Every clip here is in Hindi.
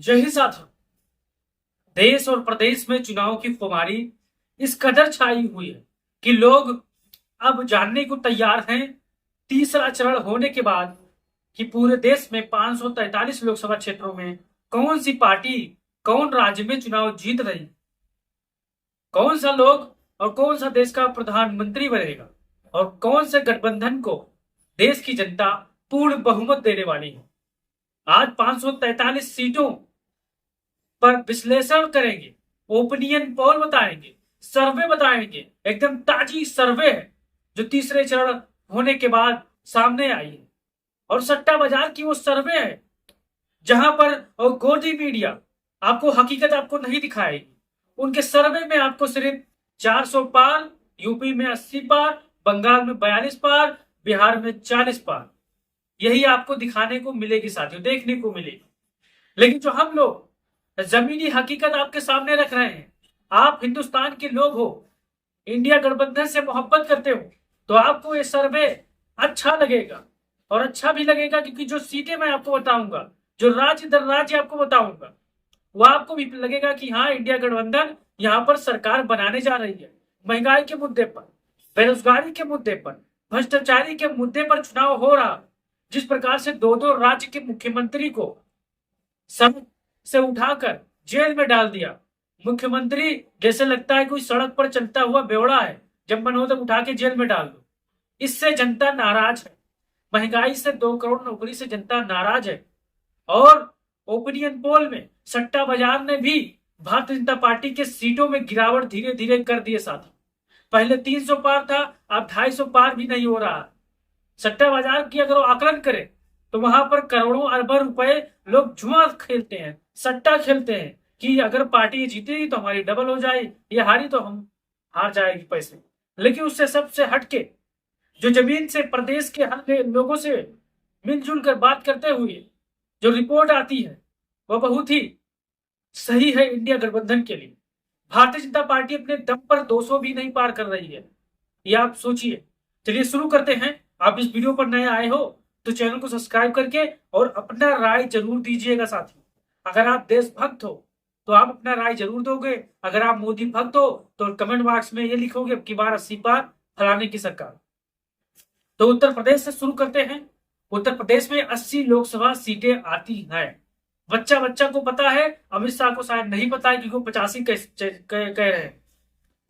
जय हिंद साथियों। देश और प्रदेश में चुनाव की खुमारी इस कदर छाई हुई है कि लोग अब जानने को तैयार हैं तीसरा चरण होने के बाद कि पूरे देश में 543 लोकसभा क्षेत्रों में कौन सी पार्टी कौन राज्य में चुनाव जीत रही, कौन सा लोग और कौन सा देश का प्रधानमंत्री बनेगा और कौन से गठबंधन को देश की जनता पूर्ण बहुमत देने वाली है। आज 543 सीटों पर विश्लेषण करेंगे, ओपिनियन पोल बताएंगे, सर्वे बताएंगे। एकदम ताजी सर्वे है जो तीसरे चरण होने के बाद सामने आई है और सट्टा बाजार की वो सर्वे है जहां पर और गोदी मीडिया आपको हकीकत आपको नहीं दिखाएगी। उनके सर्वे में आपको सिर्फ 400 पार, यूपी में 80 पार, बंगाल में 42 पार, बिहार में 40 पार, यही आपको दिखाने को मिलेगी साथियों, देखने को मिलेगी। लेकिन जो हम लोग जमीनी हकीकत आपके सामने रख रहे हैं, आप हिंदुस्तान के लोग हो, इंडिया गठबंधन से मोहब्बत करते हो, तो आपको ये सर्वे अच्छा लगेगा। और अच्छा भी लगेगा क्योंकि जो सीटें मैं आपको बताऊंगा, जो राज्य दर राज्य आपको बताऊंगा, वो आपको भी लगेगा कि हाँ, इंडिया गठबंधन यहाँ पर सरकार बनाने जा रही है। महंगाई के मुद्दे पर, बेरोजगारी के मुद्दे पर, भ्रष्टाचारी के मुद्दे पर चुनाव हो रहा। जिस प्रकार से दो दो राज्य के मुख्यमंत्री को सड़क से उठाकर जेल में डाल दिया, मुख्यमंत्री जैसे लगता है कोई सड़क पर चलता हुआ बेवड़ा है, जब मन हो तब उठा के जेल में डाल दो। इससे जनता नाराज है। महंगाई से 2 करोड़ नौकरी से जनता नाराज है। और ओपिनियन पोल में सट्टा बाजार ने भी भारतीय जनता पार्टी के सीटों में गिरावट धीरे धीरे कर दिए साथी। पहले 300 पार था, अब 250 पार भी नहीं हो रहा। सट्टा बाजार की अगर वो आकलन करें तो वहां पर करोड़ों अरबों रुपए लोग जुआ खेलते हैं, सट्टा खेलते हैं कि अगर पार्टी जीतेगी तो हमारी डबल हो जाएगी, ये हारी तो हम हार जाएगी पैसे। लेकिन उससे सबसे हटके जो जमीन से प्रदेश के हर लोगों से मिलजुल कर बात करते हुए जो रिपोर्ट आती है वह बहुत ही सही है इंडिया गठबंधन के लिए। भारतीय जनता पार्टी अपने दम पर 200 भी नहीं पार कर रही है, ये आप सोचिए। चलिए शुरू करते हैं। आप इस वीडियो पर नए आए हो तो चैनल को सब्सक्राइब करके और अपना राय जरूर दीजिएगा साथी। अगर आप देशभक्त हो तो आप अपना राय जरूर दोगे। अगर आप मोदी भक्त हो तो कमेंट बॉक्स में ये लिखोगे अब की बार 80 पार फलाने की सरकार। तो उत्तर प्रदेश से शुरू करते हैं। उत्तर प्रदेश में 80 लोकसभा सीटें आती हैं। बच्चा बच्चा को पता है, अमित शाह को शायद नहीं पता है क्योंकि वो 85 कह रहे हैं।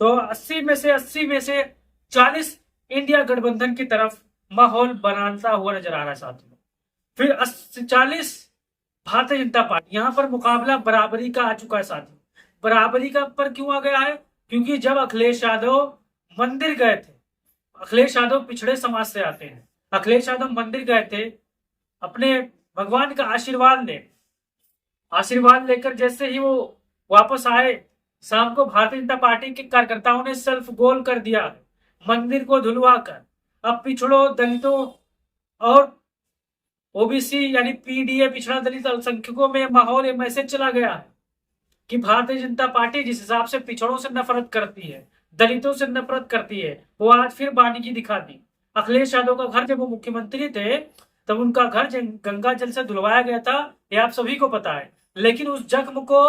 तो 80 में से 40 इंडिया गठबंधन की तरफ माहौल बनाता हुआ नजर आ रहा है साथियों। फिर 40 भारतीय जनता पार्टी, यहां पर मुकाबला बराबरी का आ चुका है साथियों। बराबरी का पर क्यों आ गया है? क्योंकि जब अखिलेश यादव मंदिर गए थे, अखिलेश यादव पिछड़े समाज से आते हैं, अखिलेश यादव मंदिर गए थे अपने भगवान का आशीर्वाद लेकर जैसे ही वो वापस आए, शाम को भारतीय जनता पार्टी के कार्यकर्ताओं ने सेल्फ गोल कर दिया मंदिर को धुलवा कर। अब पिछड़ों, दलितों और ओबीसी यानी पीडीए पिछड़ा दलित अल्पसंख्यकों में माहौल ये मैसेज चला गया है कि भारतीय जनता पार्टी जिस हिसाब से पिछड़ों से नफरत करती है, दलितों से नफरत करती है, वो आज फिर बानीकी दिखा दी। अखिलेश यादव का घर जब वो मुख्यमंत्री थे तब उनका घर गंगा जल से धुलवाया गया था, ये आप सभी को पता है। लेकिन उस जख्म को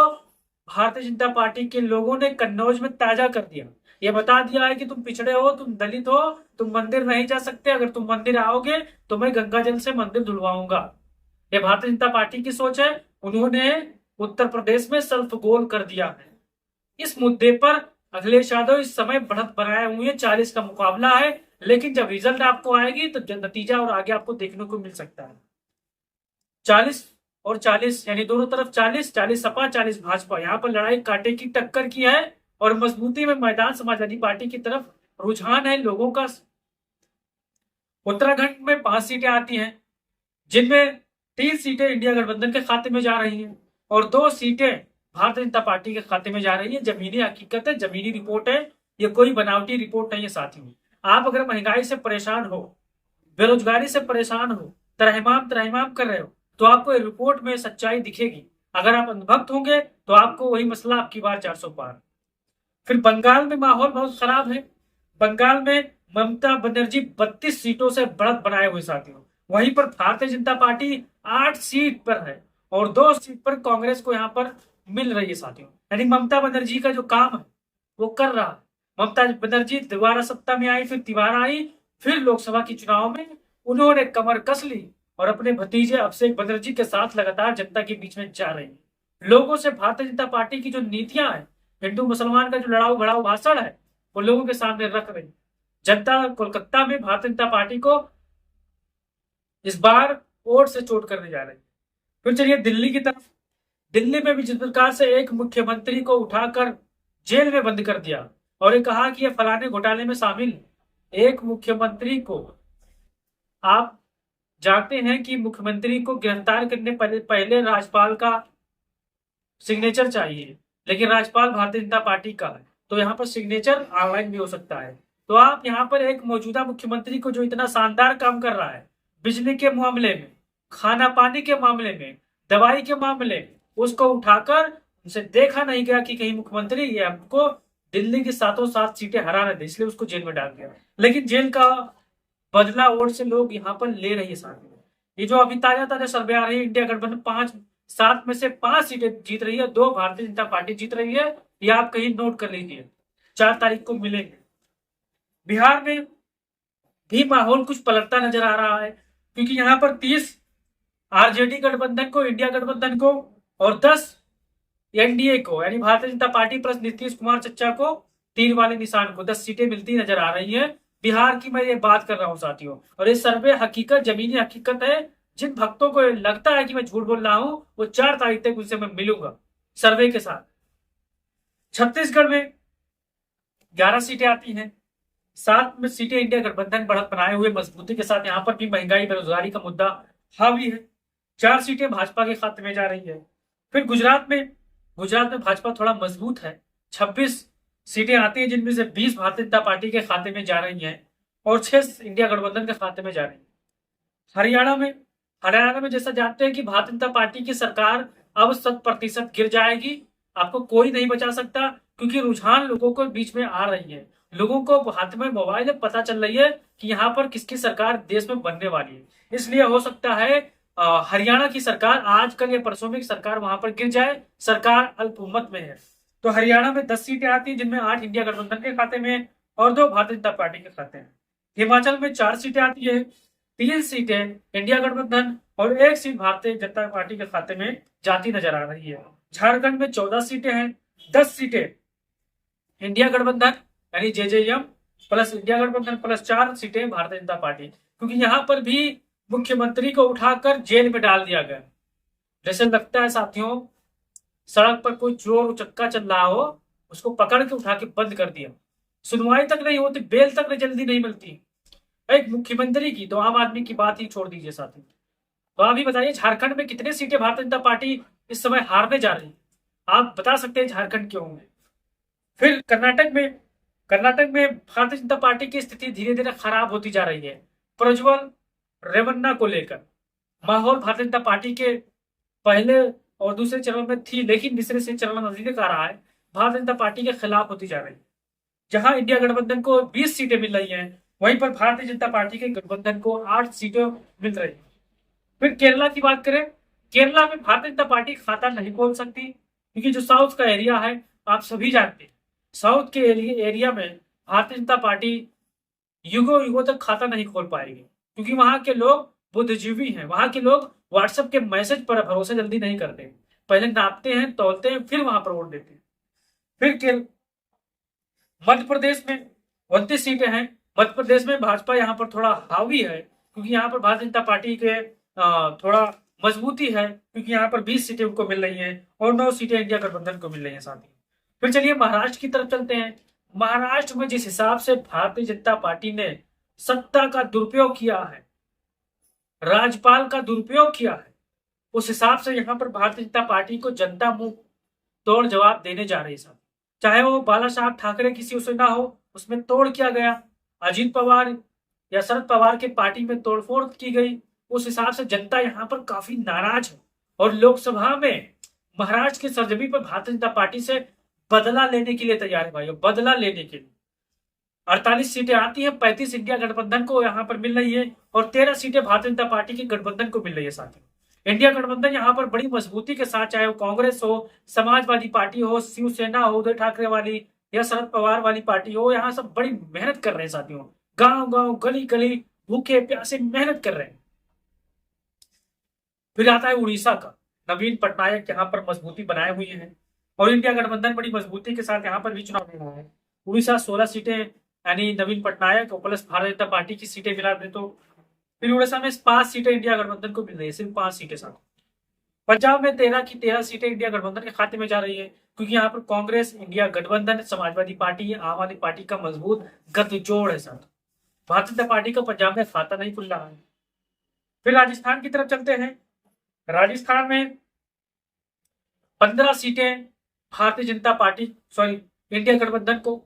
भारतीय जनता पार्टी के लोगों ने कन्नौज में ताजा कर दिया। ये बता दिया है कि तुम पिछड़े हो, तुम दलित हो, तुम मंदिर नहीं जा सकते, अगर तुम मंदिर आओगे तो मैं गंगा जल से मंदिर धुलवाऊंगा। ये भारतीय जनता पार्टी की सोच है। उन्होंने उत्तर प्रदेश में सेल्फ गोल कर दिया है। इस मुद्दे पर अखिलेश यादव इस समय बढ़त बनाए हुए हैं। 40 का मुकाबला है, लेकिन जब रिजल्ट आपको आएगी तो नतीजा और आगे आपको देखने को मिल सकता है। 40 और 40 यानी दोनों तरफ 40 सपा 40 भाजपा, यहाँ पर लड़ाई कांटे की टक्कर की है और मजबूती में मैदान समाजवादी पार्टी की तरफ रुझान है लोगों का। उत्तराखंड में 5 सीटें आती हैं, जिनमें 3 सीटें इंडिया गठबंधन के खाते में जा रही हैं और 2 सीटें भारतीय जनता पार्टी के खाते में जा रही है। जमीनी हकीकत है, जमीनी रिपोर्ट है, ये कोई बनावटी रिपोर्ट नहीं है साथियों। आप अगर महंगाई से परेशान हो, बेरोजगारी से परेशान हो, त्रहिमाम कर रहे हो तो आपको रिपोर्ट में सच्चाई दिखेगी। अगर आप अंधभक्त होंगे तो आपको वही मसला आपकी बार 400 पार। फिर बंगाल में माहौल बहुत खराब है। बंगाल में ममता बनर्जी 32 सीटों से बढ़त बनाए हुए साथियों। वहीं पर भारतीय जनता पार्टी 8 सीट पर है और 2 सीट पर कांग्रेस को यहाँ पर मिल रही है साथियों। यानी ममता बनर्जी का जो काम है वो कर रहा है। ममता बनर्जी दोबारा सत्ता में आई, फिर तिबारा आई, फिर लोकसभा के चुनाव में उन्होंने कमर कस ली और अपने भतीजे अभिषेक बनर्जी के साथ लगातार जनता के बीच में जा रही है। लोगों से भारतीय जनता पार्टी की जो नीतियां हैं, हिंदू मुसलमान का जो लड़ाऊ भड़ाऊ भाषण है, वो लोगों के सामने रख रही। जनता कोलकाता में भारतीय जनता पार्टी को इस बार वोट से चोट करने जा रही है। फिर चलिए दिल्ली की तरफ। दिल्ली में भी जिस प्रकार से एक मुख्यमंत्री को उठाकर जेल में बंद कर दिया और ये कहा कि ये फलाने घोटाले में शामिल। एक मुख्यमंत्री को, आप जानते हैं कि मुख्यमंत्री को गिरफ्तार करने पहले राज्यपाल का सिग्नेचर चाहिए, लेकिन राज्यपाल भारतीय जनता पार्टी का है, तो यहाँ पर सिग्नेचर ऑनलाइन भी हो सकता है। तो आप यहाँ पर एक मौजूदा मुख्यमंत्री को जो इतना शानदार काम कर रहा है, बिजली के मामले में, खाना पानी के मामले में, दवाई के मामले में, उसको उठाकर उसे देखा नहीं गया कि कहीं मुख्यमंत्री ये आपको दिल्ली की 7 सीटें हरा न दे, इसलिए उसको जेल में डाल दिया। लेकिन जेल का बदला वोट से लोग यहाँ पर ले रही है साथ में। ये जो अभी ताजा ताजा सर्वे आ रही है, इंडिया गठबंधन 7 में से 5 सीटें जीत रही है, 2 भारतीय जनता पार्टी जीत रही है। ये आप कहीं नोट कर लीजिए, 4 तारीख को मिलेंगे। बिहार में भी माहौल कुछ पलटता नजर आ रहा है, क्योंकि यहाँ पर 30 आरजेडी गठबंधन को, इंडिया गठबंधन को, और 10 एनडीए को, यानी भारतीय जनता पार्टी प्लस नीतीश कुमार चच्चा को, तीर वाले निशान को 10 सीटें मिलती नजर आ रही है। बिहार की मैं ये बात कर रहा हूं साथियों, और ये सर्वे हकीकत, जमीनी हकीकत है। जिन भक्तों को लगता है कि मैं झूठ बोल रहा हूं, वो 4 तारीख तक उनसे मैं मिलूंगा सर्वे के साथ। छत्तीसगढ़ में 11 सीटें आती हैं, 7 में सीटें इंडिया गठबंधन बढ़त बनाए हुए मजबूती के साथ। यहाँ पर भी महंगाई बेरोजगारी का मुद्दा हावी है। 4 सीटें भाजपा के खाते में जा रही है। फिर गुजरात में भाजपा थोड़ा मजबूत है, 26 सीटें आती हैं, जिनमें से 20 भारतीय जनता पार्टी के खाते में जा रही हैं और 6 इंडिया गठबंधन के खाते में जा रही है। हरियाणा में जैसा जानते हैं कि भारतीय जनता पार्टी की सरकार अब 100% गिर जाएगी। आपको कोई नहीं बचा सकता, क्योंकि रुझान लोगों को बीच में आ रही है। लोगों को हाथ में मोबाइल है, पता चल रही है कि यहाँ पर किसकी सरकार देश में बनने वाली है। इसलिए हो सकता है हरियाणा की सरकार आजकल या परसों में सरकार वहां पर गिर जाए। सरकार अल्पमत में है। तो हरियाणा में 10 सीटें आती हैं, जिनमें 8 इंडिया गठबंधन के खाते में और 2 भारतीय जनता पार्टी के खाते में। हिमाचल में 4 सीटें आती है, 3 सीटें इंडिया गठबंधन और 1 सीट भारतीय जनता पार्टी के खाते में जाती नजर आ रही है। झारखंड में 14 सीटें हैं, 10 सीटें इंडिया गठबंधन यानी जेजेएम प्लस इंडिया गठबंधन प्लस 4 सीटें भारतीय जनता पार्टी, क्योंकि यहाँ पर भी मुख्यमंत्री को उठाकर जेल में डाल दिया गया। जैसे लगता है साथियों, सड़क पर कोई चोर उचक्का चल रहा हो, उसको पकड़ के उठा के बंद कर दिया। सुनवाई तक नहीं होती, बेल तक जल्दी नहीं मिलती एक मुख्यमंत्री की, तो आम आदमी की बात ही छोड़ दीजिए साथी। तो आप ही बताइए, झारखंड में कितने सीटें भारतीय जनता पार्टी इस समय हारने जा रही है? आप बता सकते हैं झारखंड क्यों है। फिर कर्नाटक में भारतीय जनता पार्टी की स्थिति धीरे धीरे खराब होती जा रही है। प्रज्वल रेवन्ना को लेकर माहौल भारतीय जनता पार्टी के पहले और दूसरे चरण में थी, लेकिन तीसरे से चरण नजदीक आ रहा है, भारतीय जनता पार्टी के खिलाफ होती जा रही है। जहां इंडिया गठबंधन को 20 सीटें मिल रही हैं, वहीं पर भारतीय जनता पार्टी के गठबंधन को 8 सीटें मिल रही है। फिर केरला की बात करें, केरला में भारतीय जनता पार्टी खाता नहीं खोल सकती, क्योंकि जो साउथ का एरिया है आप सभी जानते हैं, साउथ के एरिया में भारतीय जनता पार्टी युगों तक खाता नहीं खोल पाएगी, क्योंकि वहां के लोग बुद्धिजीवी हैं। वहां के लोग व्हाट्सएप के मैसेज पर भरोसा जल्दी नहीं करते, पहले नापते हैं, तौलते हैं, फिर वहां पर वोट देते हैं। फिर मध्य प्रदेश में 29 सीटें हैं। मध्य प्रदेश में भाजपा यहाँ पर थोड़ा हावी है, क्योंकि यहाँ पर भारतीय जनता पार्टी के थोड़ा मजबूती है, क्योंकि यहाँ पर 20 सीटें उनको मिल रही हैं और 9 सीटें इंडिया गठबंधन को मिल रही हैं साथ ही। फिर चलिए महाराष्ट्र की तरफ चलते हैं। महाराष्ट्र में जिस हिसाब से भारतीय जनता पार्टी ने सत्ता का दुरुपयोग किया है, राज्यपाल का दुरुपयोग किया है, उस हिसाब से यहाँ पर भारतीय जनता पार्टी को जनता मुंह तोड़ जवाब देने जा रही है। चाहे वो बाला साहब ठाकरे की शिवसेना हो, उसमें तोड़ किया गया, अजीत पवार या शरद पवार के पार्टी में तोड़फोड़ की गई, उस हिसाब से जनता यहाँ पर काफी नाराज है और लोकसभा में महाराष्ट्र की सरजमी पर भारतीय जनता पार्टी से बदला लेने के लिए तैयार है भाइयों, बदला लेने के लिए। 48 सीटें आती है, 35 इंडिया गठबंधन को यहाँ पर मिल रही है और 13 सीटें भारतीय जनता पार्टी के गठबंधन को मिल रही है साथियों। इंडिया गठबंधन यहाँ पर बड़ी मजबूती के साथ, चाहे वो कांग्रेस हो, समाजवादी पार्टी हो, शिवसेना हो उद्धव ठाकरे वाली, या शरद पवार वाली पार्टी हो, यहाँ सब बड़ी मेहनत कर रहे हैं साथियों। गांव गांव गली गली भूखे प्यासे मेहनत कर रहे हैं। फिर आता है उड़ीसा का, नवीन पटनायक यहाँ पर मजबूती बनाए हुए हैं और इंडिया गठबंधन बड़ी मजबूती के साथ यहाँ पर भी चुनाव लड़ रहा है। उड़ीसा 16 सीटें, यानी नवीन पटनायक और प्लस भारतीय जनता पार्टी की सीटें मिला दे तो फिर उड़ीसा में 5 सीटें इंडिया गठबंधन को मिल रही है, सिर्फ 5 सीटें साथ। पंजाब में 13 की 13 सीटें इंडिया गठबंधन के खाते में जा रही है, क्योंकि यहाँ पर कांग्रेस, इंडिया गठबंधन, समाजवादी पार्टी, आम आदमी पार्टी का मजबूत गठजोड़ है साथ। भारतीय जनता पार्टी का पंजाब में खाता नहीं खुल रहा है। फिर राजस्थान की तरफ चलते हैं। राजस्थान में 15 सीटें भारतीय जनता पार्टी, इंडिया गठबंधन को,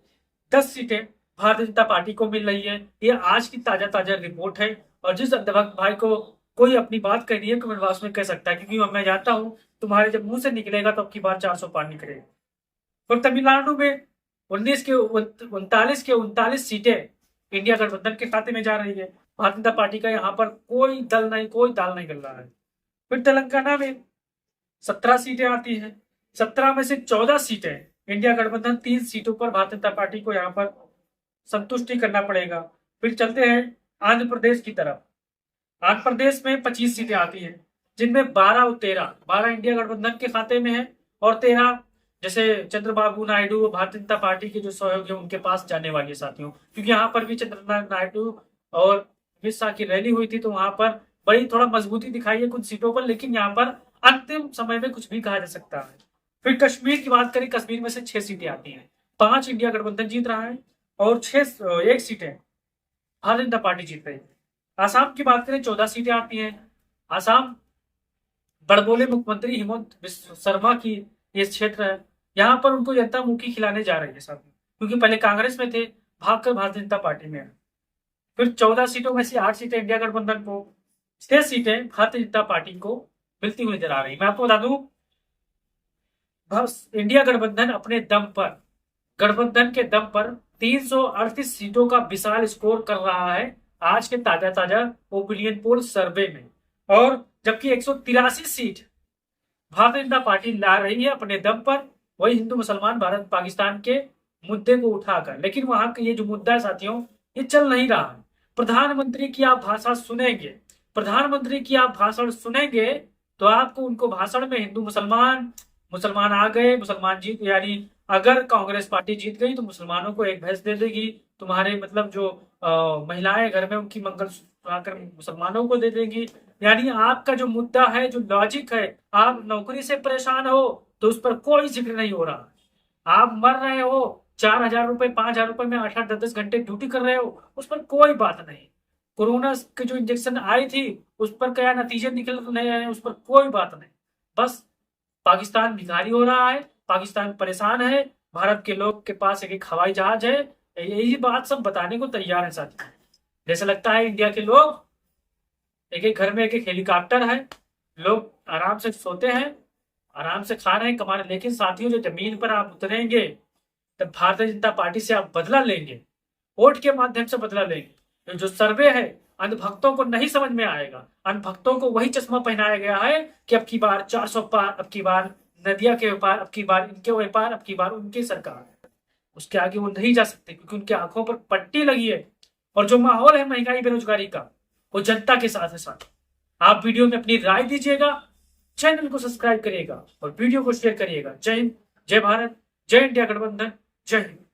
10 सीटें भारतीय जनता पार्टी को मिल रही है। ये आज की ताजा रिपोर्ट है और जिस अंधभक्त भाई को कोई अपनी बात कहनी है कमेंट बॉक्स में कह सकता है, क्योंकि मैं जानता हूं तुम्हारे जब मुंह से निकलेगा तो आपकी बात 400 पार निकलेगा। और तमिलनाडु में 19 के 39 सीटें इंडिया गठबंधन के खाते में जा रही है। भारतीय जनता पार्टी का यहाँ पर कोई दल नहीं, कोई दाल नहीं गल रहा है। फिर तेलंगाना में 17 सीटें आती हैं, 17 में से 14 सीटें इंडिया गठबंधन, 3 सीटों पर भारतीय जनता पार्टी को यहाँ पर संतुष्टि करना पड़ेगा। फिर चलते हैं आंध्र प्रदेश की तरफ। आंध्र प्रदेश में 25 सीटें आती हैं, जिनमें 12 और 12 इंडिया गठबंधन के खाते में है और 13 जैसे चंद्रबाबू नायडू भारतीय जनता पार्टी के जो सहयोगी है उनके पास जाने वाली है साथियों, क्योंकि यहाँ पर भी चंद्रबाबू नायडू और अमित शाह की रैली हुई थी तो वहां पर बड़ी थोड़ा मजबूती दिखाई है कुछ सीटों पर, लेकिन यहाँ पर अंतिम समय में कुछ भी कहा जा सकता है। फिर कश्मीर की बात करें, कश्मीर में से 6 सीटें आती हैं, 5 इंडिया गठबंधन जीत रहा है और 1 सीटें भारतीय जनता पार्टी जीत रही है। आसाम की बात करें, 14 सीटें आती हैं। आसाम बड़बोले मुख्यमंत्री हिमंत बिस्वा शर्मा की ये क्षेत्र है, यहाँ पर उनको जनता मुखी खिलाने जा रही है साथ में, क्योंकि पहले कांग्रेस में थे, भागकर भारतीय जनता पार्टी में है। फिर 14 सीटों में से 8 सीटें इंडिया गठबंधन को, 6 सीटें भारतीय जनता पार्टी को मिलती हुई नजर आ रही। मैं आपको बता दूं, बस इंडिया गठबंधन अपने दम पर, गठबंधन के दम पर 338 सीटों का विशाल स्कोर कर रहा है आज के ताजा ओपिनियन पोल सर्वे में, और जबकि 183 सीट भारतीय जनता पार्टी ला रही है अपने दम पर, वही हिंदू मुसलमान भारत पाकिस्तान के मुद्दे को उठाकर। लेकिन वहां का ये जो मुद्दा है साथियों, ये चल नहीं रहा है। प्रधानमंत्री की आप भाषा सुनेंगे, प्रधानमंत्री की आप भाषण सुनेंगे तो आपको उनको भाषण में हिंदू मुसलमान आ गए, मुसलमान जीत, यानी अगर कांग्रेस पार्टी जीत गई तो मुसलमानों को एक भैंस दे देगी, तुम्हारे मतलब जो महिलाएं घर में उनकी मंगलसूत्र आकर मुसलमानों को दे देगी। यानी आपका जो मुद्दा है, जो लॉजिक है, आप नौकरी से परेशान हो तो उस पर कोई जिक्र नहीं हो रहा। आप मर रहे हो, 4,000 रुपए 5,000 रुपए में 8-8 10-10 घंटे ड्यूटी कर रहे हो, उस पर कोई बात नहीं। कोरोना के जो इंजेक्शन आई थी उस पर क्या नतीजे निकल नहीं रहे, उस पर कोई बात नहीं। बस पाकिस्तान भिखारी हो रहा है, पाकिस्तान परेशान है, भारत के लोग के पास एक हवाई जहाज है, यही बात सब बताने को तैयार है साथियों। जैसे लगता है इंडिया के लोग एक घर में एक हेलीकॉप्टर है, लोग आराम से सोते हैं, आराम से खा रहे हैं, कमा रहे हैं, लेकिन साथियों जो जमीन पर आप उतरेंगे तब भारतीय जनता पार्टी से आप बदला लेंगे, वोट के माध्यम से बदला लेंगे। जो सर्वे है अंधभक्तों को नहीं समझ में आएगा, अंधभक्तों को वही चश्मा पहनाया गया है कि अब की बार 400 पार, अब की बार नदिया के व्यापार, अब की बार इनके व्यापार, अब की बार उनकी सरकार। उसके आगे वो नहीं जा सकते क्योंकि उनकी आंखों पर पट्टी लगी है। और जो माहौल है महंगाई बेरोजगारी का, वो जनता के साथ है साथ। आप वीडियो में अपनी राय दीजिएगा, चैनल को सब्सक्राइब करिएगा और वीडियो को शेयर करिएगा। जय हिंद, जय भारत, जय इंडिया गठबंधन, जय हिंद।